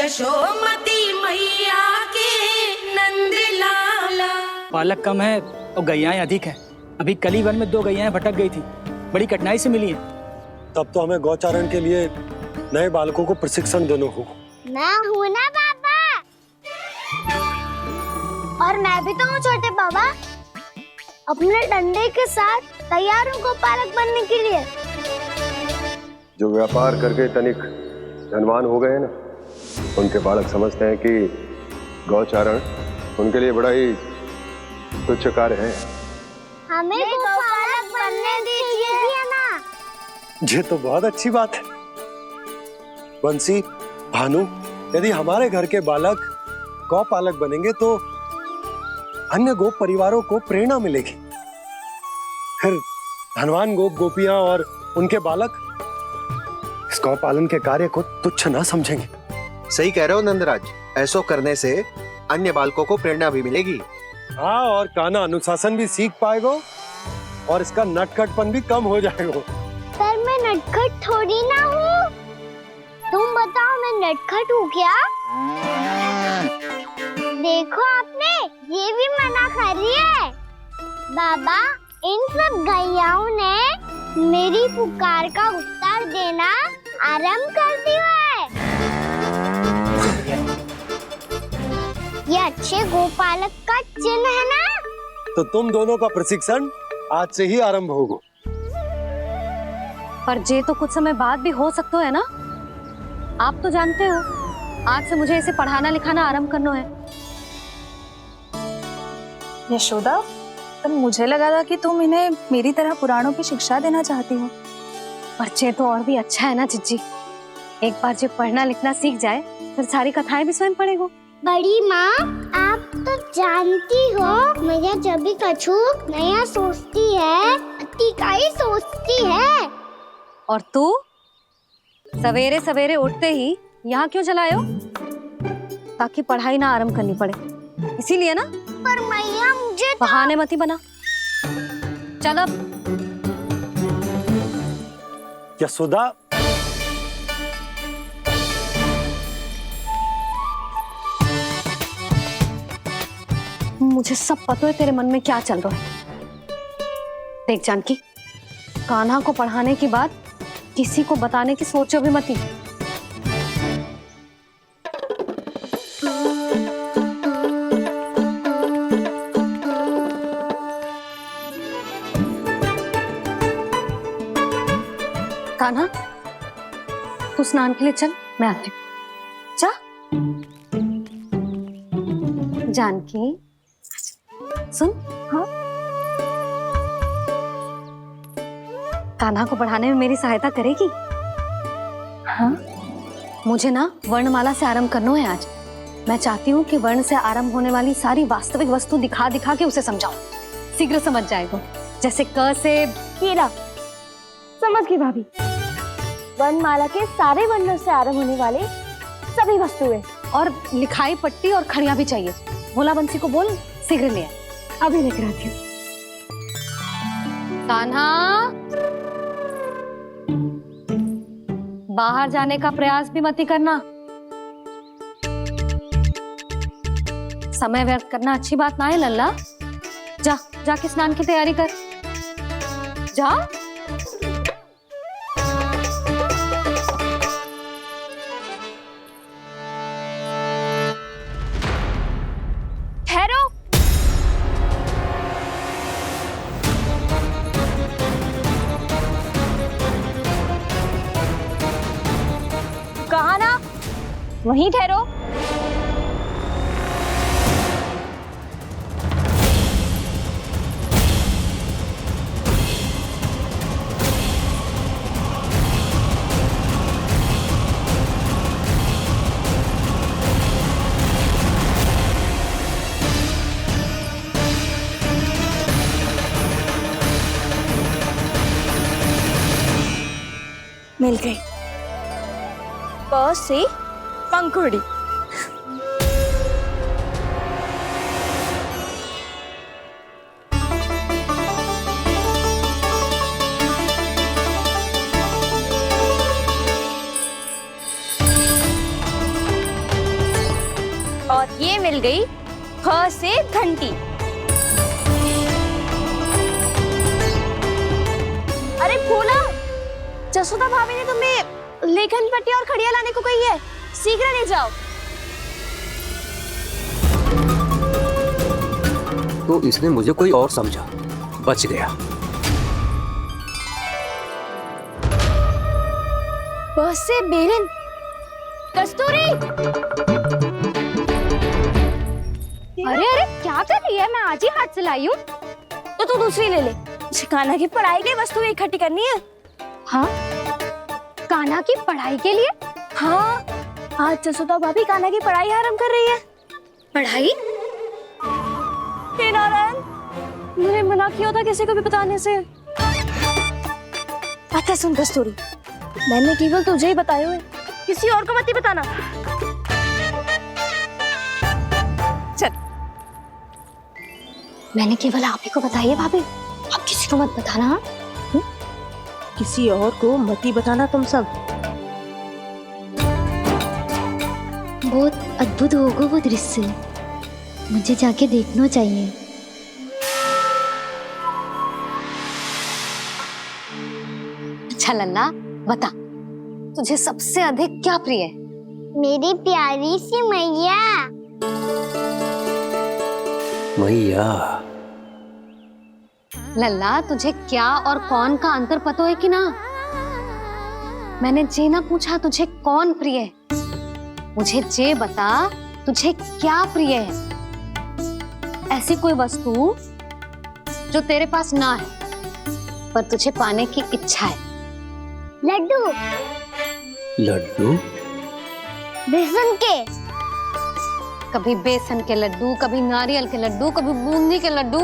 यशोमती मैया के नंद लाला। पालक कम है और गैयाएं अधिक है। अभी कली वन में 2 गैयाएं भटक गई थी, बड़ी कठिनाई से मिली है। तब तो हमें गौचारण के लिए नए बालकों को प्रशिक्षण देना होगा। मैं हूँ ना बाबा, और मैं भी तो हूँ छोटे बाबा। अपने डंडे के साथ तैयार हूँ गोपालक बनने के लिए। जो व्यापार करके तनिक धनवान हो गए ना, उनके बालक समझते हैं कि गौचारण उनके लिए बड़ा ही तुच्छ कार्य है। हमें गोपालक बनने दीजिए ना। ये तो बहुत अच्छी बात है। बंसी, भानु, यदि हमारे घर के बालक गौपालक बनेंगे तो अन्य गोप परिवारों को प्रेरणा मिलेगी। फिर धनवान गोप गोपियां और उनके बालक इस गौपालन के कार्य को तुच्छ ना समझेंगे। सही कह रहे हो नंदराज, ऐसा करने से अन्य बालकों को प्रेरणा भी मिलेगी। हाँ, और कान्हा अनुशासन भी सीख पाएगा और इसका नटखटपन भी कम हो जाएगा। पर मैं नटखट थोड़ी ना हूँ। तुम बताओ, मैं नटखट हूँ क्या? देखो आपने ये भी मना कर रही है। बाबा, इन सब गैयाओं ने मेरी पुकार का उत्तर देना आरंभ कर दिया है। ये अच्छे गोपालक का चिन्ह है ना? तो तुम दोनों का प्रशिक्षण आज से ही आरंभ होगा। पर जे तो कुछ समय बाद भी हो सकता है ना। आप तो जानते हो, आज से मुझे इसे पढ़ाना लिखाना आरंभ करना है। यशोदा, पर मुझे लगा था कि तुम इन्हें मेरी तरह पुराणों की शिक्षा देना चाहती हो। पर जे तो और भी अच्छा है ना जिज्जी। एक बार जब पढ़ना लिखना सीख जाए फिर सारी कथाएं भी स्वयं पढ़ेगा। बड़ी माँ, आप तो जानती हो मैया जब भी कछु नया सोचती है, अतिका ही सोचती है। और तू सवेरे सवेरे उठते ही यहाँ क्यों चलाए हो? ताकि पढ़ाई ना आरंभ करनी पड़े, इसीलिए ना। पर मैया मुझे तो... बहाने मत ही बना। चल अब। यशोदा, मुझे सब पता है तेरे मन में क्या चल रहा है। देख जानकी, कान्हा को पढ़ाने के बाद किसी को बताने की सोचो भी मत ही। कान्हा, तू स्नान के लिए चल, मैं आती हूँ। जा। जानकी, सुन। हाँ? कान्हा को पढ़ाने में मेरी सहायता करेगी? हाँ? मुझे ना वर्णमाला से आरंभ करना है आज। मैं चाहती हूँ कि वर्ण से आरंभ होने वाली सारी वास्तविक वस्तु दिखा दिखा के उसे समझाऊं। शीघ्र समझ जाएगा। जैसे क से कीड़ा। समझ गई भाभी। वर्णमाला के सारे वर्णों से आरंभ होने वाले सभी वस्तुएं, और लिखाई पट्टी और खड़िया भी चाहिए। भोला बंसी को बोल शीघ्र ले आए। अभी लेकर आती हूँ। कान्हा, बाहर जाने का प्रयास भी मत ही करना। समय व्यर्थ करना अच्छी बात ना है लल्ला। जा, जाके स्नान की तैयारी कर। जा। ठहरो। कहा ना, वहीं ठहरो। मिल गई। प से पंखुड़ी। और ये मिल गई ख से घंटी। अरे फूला, जसोदा भाभी ने तुम्हें लेखन पट्टी और खड़िया लाने को कही है, शीघ्र ले जाओ। तो इसने मुझे कोई और समझा, बच गया। बस से बेलन, कस्तूरी। अरे अरे क्या कर रही है? मैं आज ही हाथ से लाई हूँ। तो तू दूसरी ले ले। कान्हा की पढ़ाई की वस्तु इकट्ठी करनी है। हाँ, कान्हा की पढ़ाई के लिए? हाँ, आज जसोदा भाभी कान्हा की पढ़ाई आरंभ कर रही है। पढ़ाई? हे नारायण, मैंने मना किया था किसी को भी बताने से। अच्छा सुन कस्तूरी, मैंने केवल तुझे ही बताए हुए, किसी और को मत ही बताना। चल, मैंने केवल आप ही को बताई है भाभी, आप किसी को मत बताना। हाँ? किसी और को मत ही बताना तुम सब। बहुत अद्भुत होगा वो दृश्य, मुझे जाके देखना चाहिए। अच्छा लल्ला, बता तुझे सबसे अधिक क्या प्रिय है? मेरी प्यारी सी मैया। मैया। लल्ला, तुझे क्या और कौन का अंतर पता है कि ना? मैंने जे ना पूछा तुझे कौन प्रिय है, मुझे जे बता तुझे क्या प्रिय है। ऐसी कोई वस्तु जो तेरे पास ना है पर तुझे पाने की इच्छा है। लड्डू। लड्डू? बेसन के। कभी बेसन के लड्डू, कभी नारियल के लड्डू, कभी बूंदी के लड्डू।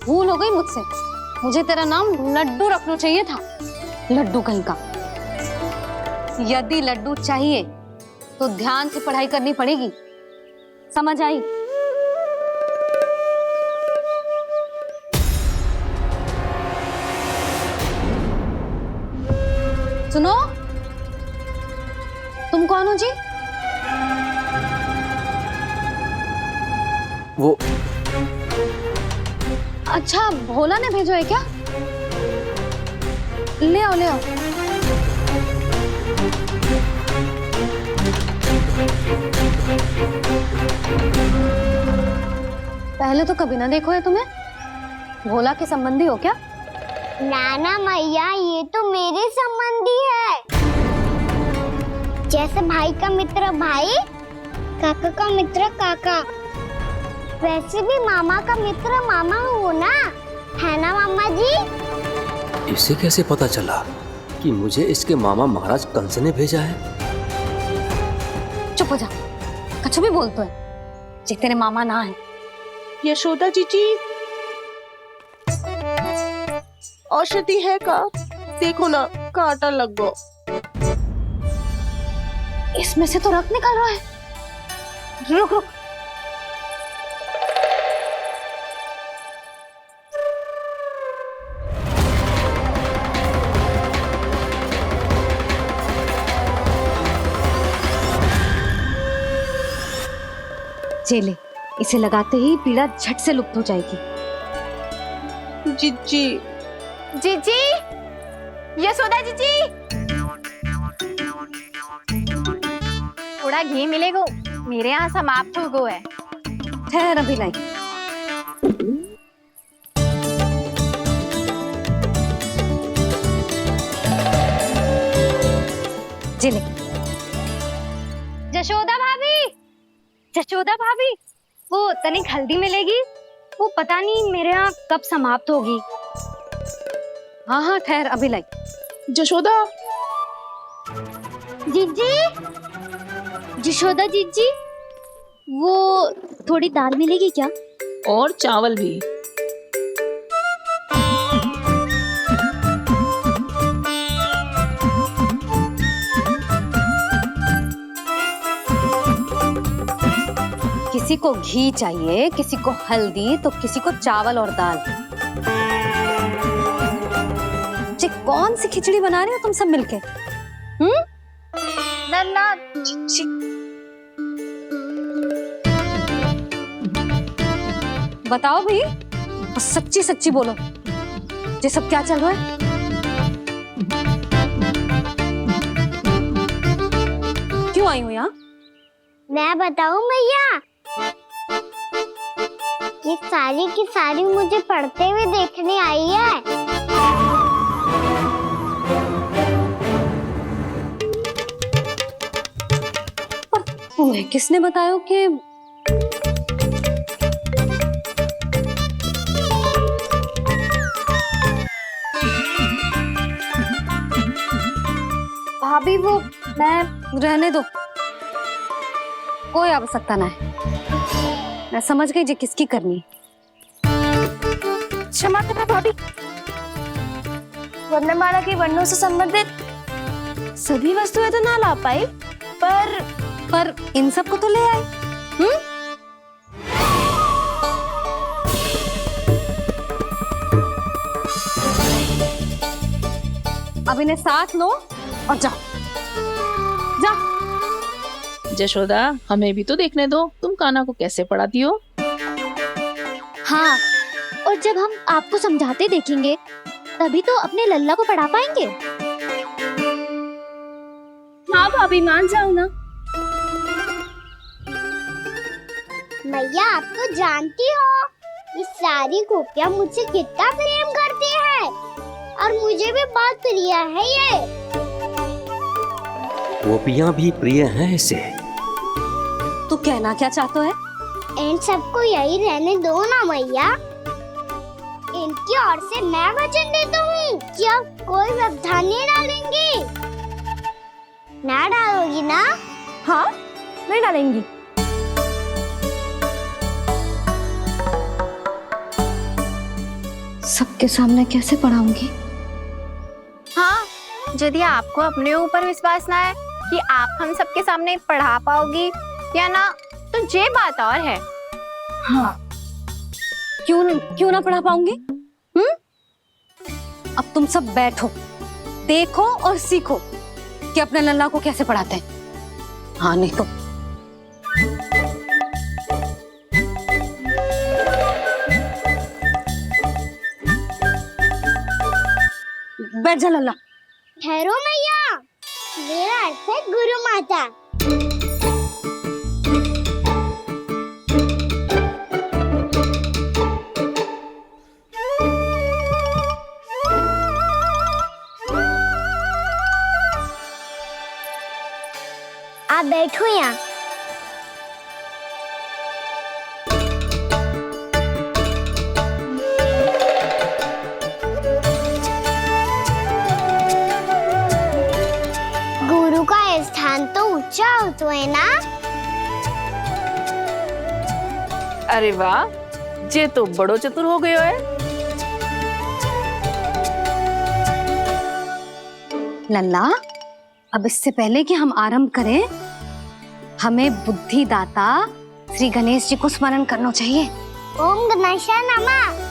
भूल हो गई मुझसे, मुझे तेरा नाम लड्डू रखना चाहिए था। लड्डू कहीं का। यदि लड्डू चाहिए तो ध्यान से पढ़ाई करनी पड़ेगी, समझ आई? सुनो, तुम कौन हो जी? वो अच्छा, भोला ने भेजो है क्या? ले आओ, ले आओ। पहले तो कभी ना देखो है तुम्हें। भोला के संबंधी हो क्या? नाना मैया, ये तो मेरे संबंधी है। जैसे भाई का मित्र भाई, काका का मित्र काका, वैसे भी मामा का मित्र मामा हो ना, है ना मामा जी? इसे कैसे पता चला कि मुझे इसके मामा महाराज कंस ने भेजा है? चुप हो जा, कछु भी बोलते है जे तेरे मामा ना है। यशोदा जीजी, औषधि है का? देखो ना, कांटा लग गो। इसमें से तो रक्त निकल रहा है। रुक रुक, चले, इसे लगाते ही पीड़ा झट से लुप्त हो जाएगी। जीजी, जीजी, यशोदा जीजी, थोड़ा घी मिलेगा? मेरे यहाँ समाप्त हो गया है। ठहर, अभी नहीं। जिले। जशोदा भाभी, जशोदा भाभी, वो तनिक हल्दी मिलेगी? वो पता नहीं मेरे यहाँ कब समाप्त होगी। हाँ हाँ, ठहर, अभी लाई। जशोदा, जीजी, जशोदा जीजी, वो थोड़ी दाल मिलेगी क्या? और चावल भी। किसी को घी चाहिए, किसी को हल्दी, तो किसी को चावल और दाल। जी, कौन सी खिचड़ी बना रहे हो तुम सब मिलके? नन्ना, बताओ भाई, और सच्ची सच्ची बोलो, ये सब क्या चल रहा है? क्यों आई हो यहाँ? मैं बताऊं भैया, ये सारी की सारी मुझे पढ़ते हुए देखने आई है। तुम्हें किसने बताया कि भाभी वो मैं रहने दो, कोई आवश्यकता ना है। मैं समझ गई जी किसकी करनी है। क्षमा करना भाभी, वर्णमाला के वर्णों से संबंधित सभी वस्तुएं तो ना ला पाई, पर इन सब को तो ले आए। अब इन्हें साथ लो और जाओ। जशोदा, हमें भी तो देखने दो तुम कान्हा को कैसे पढ़ाती हो। हाँ, और जब हम आपको समझाते देखेंगे तभी तो अपने लल्ला को पढ़ा पाएंगे। हाँ भाभी, मान जाओ ना। मैया, आप तो जानती हो ये सारी गोपियां मुझसे कितना प्रेम करती है, और मुझे भी बहुत प्रिय है ये। गोपियां भी प्रिय हैं इसे। तू कहना क्या चाहता है? इन सबको यही रहने दो ना मैया। इनकी ओर से मैं वचन देता हूँ कि अब कोई व्यवधान नहीं डालेंगी। ना डालोगी ना? हाँ, नहीं डालेंगी। सबके सामने कैसे पढ़ाऊंगी? हाँ, यदि आपको अपने ऊपर विश्वास ना है कि आप हम सबके सामने पढ़ा पाओगी या ना, तो ये बात और है। हाँ, क्यों ना पढ़ा पाऊंगी? अब तुम सब बैठो, देखो और सीखो कि अपने लल्ला को कैसे पढ़ाते हैं। हाँ, नहीं तो बैठ जा लल्ला। ठहरो मैया, मेरा अर्थ है गुरु माता। आप बैठो यहाँ। गुरु का स्थान तो ऊंचा होता है ना? अरे वाह, जे तो बड़ो चतुर हो गयो है। लल्ला, अब इससे पहले कि हम आरंभ करें, हमें बुद्धिदाता श्री गणेश जी को स्मरण करना चाहिए। ओम गणेशाय नमः।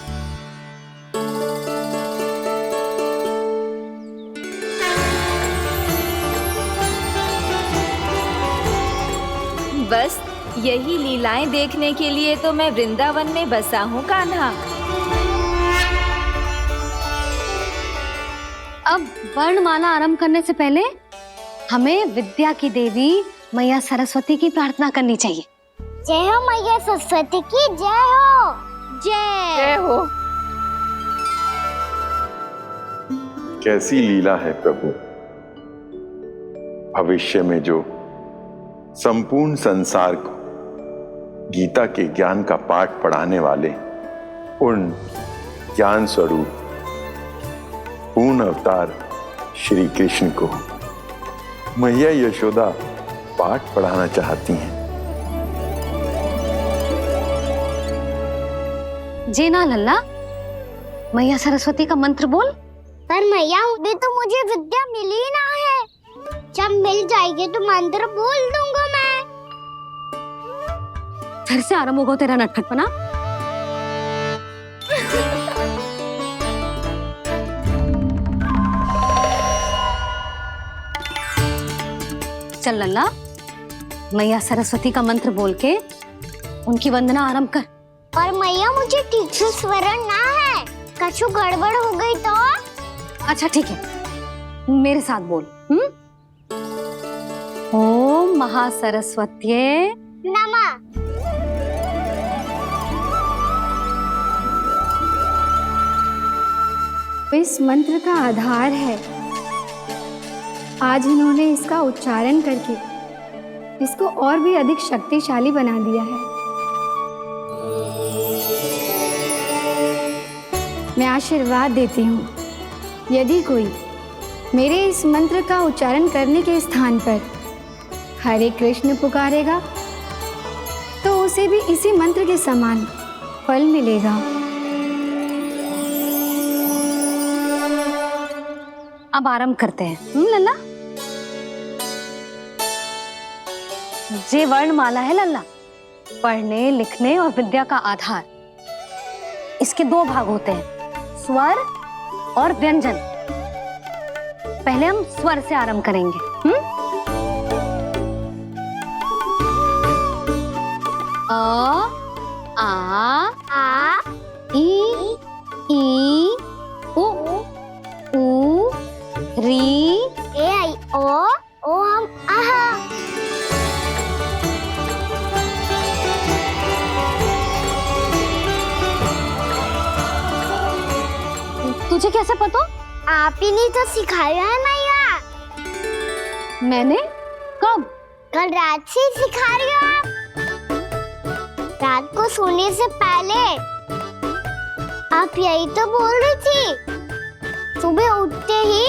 बस यही लीलाएं देखने के लिए तो मैं वृंदावन में बसा हूँ कान्हा। अब वर्णमाला आरंभ करने से पहले हमें विद्या की देवी मैया सरस्वती की प्रार्थना करनी चाहिए। जय हो मैया सरस्वती की जय हो। जय हो। कैसी लीला है प्रभु। भविष्य में जो संपूर्ण संसार को गीता के ज्ञान का पाठ पढ़ाने वाले उन ज्ञान स्वरूप पूर्ण अवतार श्री कृष्ण को मैया यशोदा पाठ पढ़ाना चाहती हैं। जी ना लल्ला, मैया सरस्वती का मंत्र बोल। पर मैया, अभी तो मुझे विद्या मिली ना है। जब मिल जाएगी तो मंत्र बोल दूंगा मैं। फिर से आरंभ होगा तेरा नटखटपना। चल लल्ला, मैया सरस्वती का मंत्र बोल के उनकी वंदना आरंभ कर। पर मैया मुझे ठीक से स्मरण ना है, कछु गड़बड़ हो गई तो? अच्छा ठीक है, मेरे साथ बोल। ओम महासरस्वत्ये नमः। इस मंत्र का आधार है। आज इन्होंने इसका उच्चारण करके इसको और भी अधिक शक्तिशाली बना दिया है। मैं आशीर्वाद देती हूँ, यदि कोई मेरे इस मंत्र का उच्चारण करने के स्थान पर हरे कृष्ण पुकारेगा तो उसे भी इसी मंत्र के समान फल मिलेगा। अब आरंभ करते हैं। लल्ला, ये वर्णमाला है लल्ला, पढ़ने लिखने और विद्या का आधार। इसके दो भाग होते हैं, स्वर और व्यंजन। पहले हम स्वर से आरंभ करेंगे। अ, आ, ई, उ, री, ए आई ओ हम आहा। तुझे कैसे पता? आप ही ने तो सिखाया है मैया। मैंने? कब? कल रात से सिखा रही हो आप। रात को सोने से पहले आप यही तो बोल रही थी। सुबह उठते ही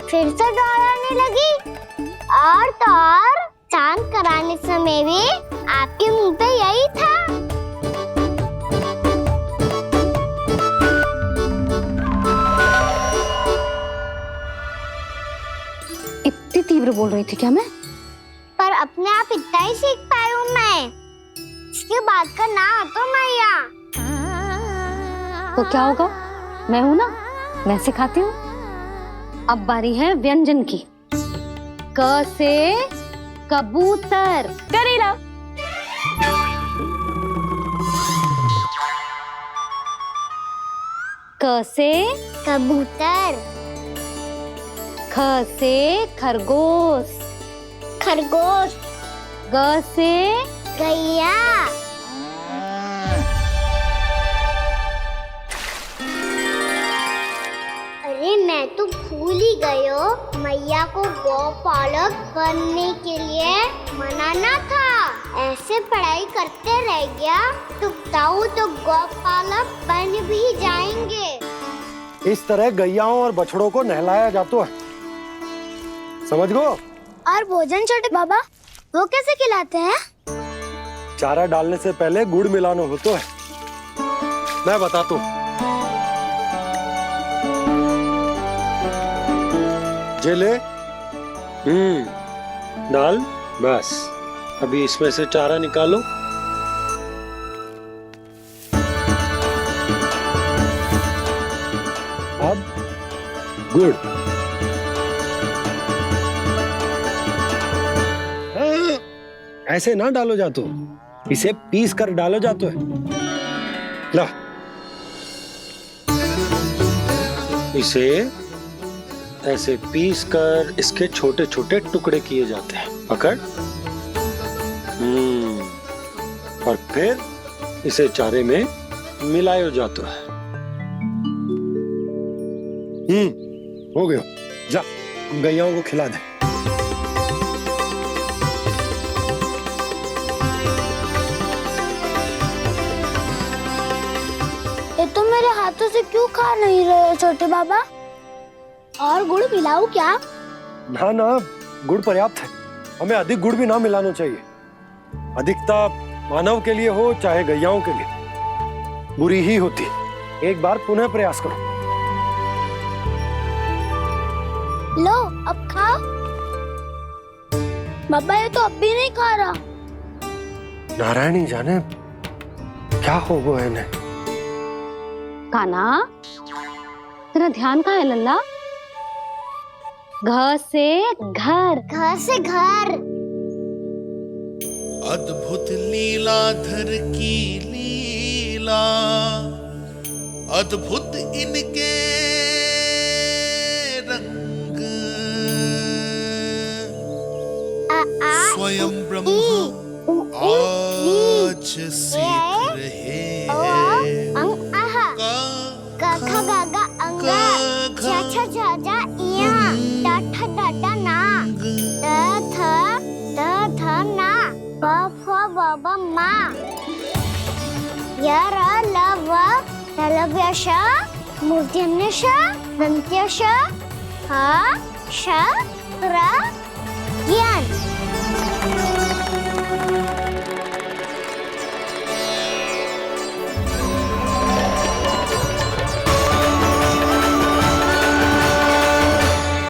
फिर से दोहराने लगी, और तो और चांद कराने समय भी आपके मुंह पे यही था। इतनी तीव्र बोल रही थी क्या मैं? पर अपने आप इतना ही सीख पाई हूँ मैं। इसके बाद का ना तो मैया। तो क्या होगा? मैं हूं ना, मैं सिखाती हूँ। अब बारी है व्यंजन की। क से कबूतर। करेला। क से कबूतर। ख से खरगोश। खरगोश। ग से गैया। अरे मैं तो भूल ही गई हूँ, मैया को गौपालक बनने के लिए मनाना था। ऐसे पढ़ाई करते रह गया तो ताऊ तो गौपालक बन भी जाएंगे। इस तरह गैयाओं और बछड़ों को नहलाया जाता है, समझ गो? और भोजन छोटे बाबा वो कैसे खिलाते हैं? चारा डालने से पहले गुड़ मिलाना होता है। मैं बताता हूँ। ले डाल, बस अभी इसमें से चारा निकालो। अब गुड़। ऐसे ना डालो जातो, इसे पीस कर डालो जातो है। ला, इसे ऐसे पीस कर इसके छोटे छोटे टुकड़े किए जाते हैं। पकड़। और फिर इसे चारे में मिलाया जाता है। हो गया, जा गैयाओं को खिला दे। ये तो मेरे हाथों से क्यों खा नहीं रहे छोटे बाबा? और गुड़ मिलाऊं क्या? ना ना, गुड़ पर्याप्त है। हमें अधिक गुड़ भी ना मिलाना चाहिए। अधिकता मानव के लिए हो चाहे गैयाओं के लिए बुरी ही होती। एक बार पुनः प्रयास करो। लो अब खाओ। बाबा ये तो अब भी नहीं खा रहा। नारायणी जाने क्या हो गया है इन्हें। कान्हा, तेरा ध्यान कहाँ है लल्ला? घ से घर। घ से घर। अद्भुत लीलाधर की लीला लीला अद्भुत इनके रंग स्वयं ब्रह्मा आज सीख रहे हैं गा गा गा गा अंगा छा छा छा जा इया डा ठा डा डा ना द थ ना ब फ ब ब मा य र ल व लव्य श मूर्धन्य श दन्त्य श ह श र ज्ञान